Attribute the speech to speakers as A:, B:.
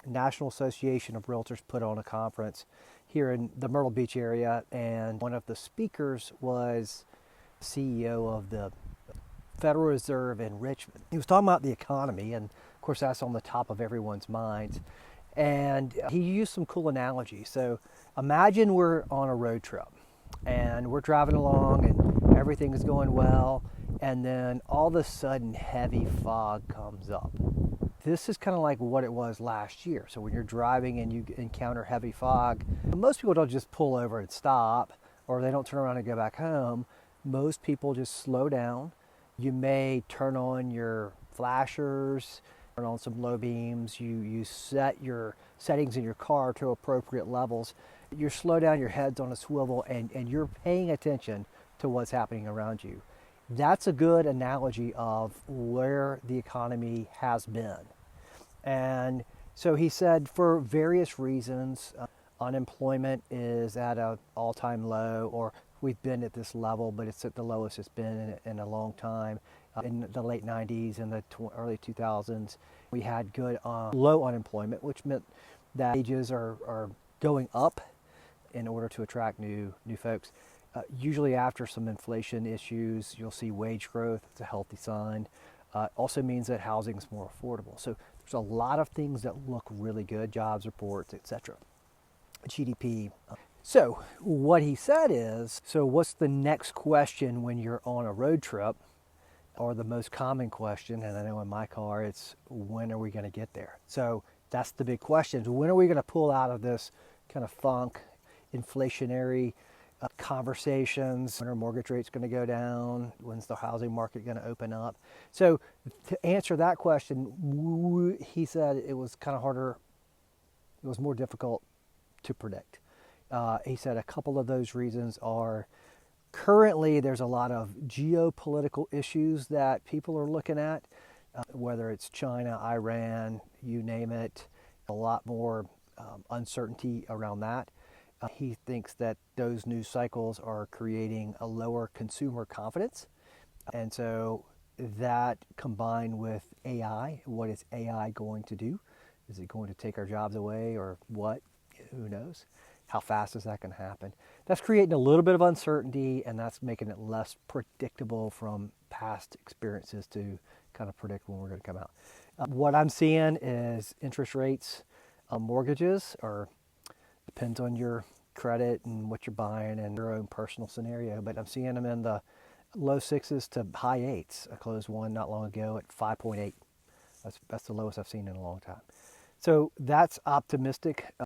A: National Association of Realtors put on a conference here in the Myrtle Beach area, and one of the speakers was CEO of the Federal Reserve in Richmond. He was talking about the economy, and of course that's on the top of everyone's minds. And he used some cool analogies. So imagine we're on a road trip and we're driving along and everything is going well, and then all of a sudden heavy fog comes up. This is kind of like what it was last year. So when you're driving and you encounter heavy fog, most people don't just pull over and stop, or they don't turn around and go back home. Most people just slow down. You may turn on your flashers, turn on some low beams. You set your settings in your car to appropriate levels. You slow down, your head's on a swivel, and you're paying attention to what's happening around you. That's a good analogy of where the economy has been. And so he said, for various reasons, unemployment is at an all-time low, or we've been at this level, but it's at the lowest it's been in a long time. In the late 90s and the early 2000s, we had good low unemployment, which meant that wages are going up in order to attract new folks. Usually after some inflation issues, you'll see wage growth. It's a healthy sign. Also means that housing is more affordable. So there's a lot of things that look really good, jobs reports, etc. GDP. So what he said is, so what's the next question when you're on a road trip? Or the most common question, and I know in my car, it's when are we going to get there? So that's the big question. When are we going to pull out of this kind of funk, inflationary conversations? When are mortgage rates going to go down? When's the housing market going to open up? So to answer that question, he said it was kind of harder, it was more difficult to predict. He said a couple of those reasons are, currently there's a lot of geopolitical issues that people are looking at, whether it's China, Iran, you name it, a lot more uncertainty around that. He thinks that those news cycles are creating a lower consumer confidence. And so that combined with AI, what is AI going to do? Is it going to take our jobs away or what? Who knows? How fast is that going to happen? That's creating a little bit of uncertainty, and that's making it less predictable from past experiences to kind of predict when we're going to come out. What I'm seeing is interest rates on mortgages, or depends on your credit and what you're buying and your own personal scenario, but I'm seeing them in the low sixes to high eights. I closed one not long ago at 5.8. That's the lowest I've seen in a long time. So that's optimistic.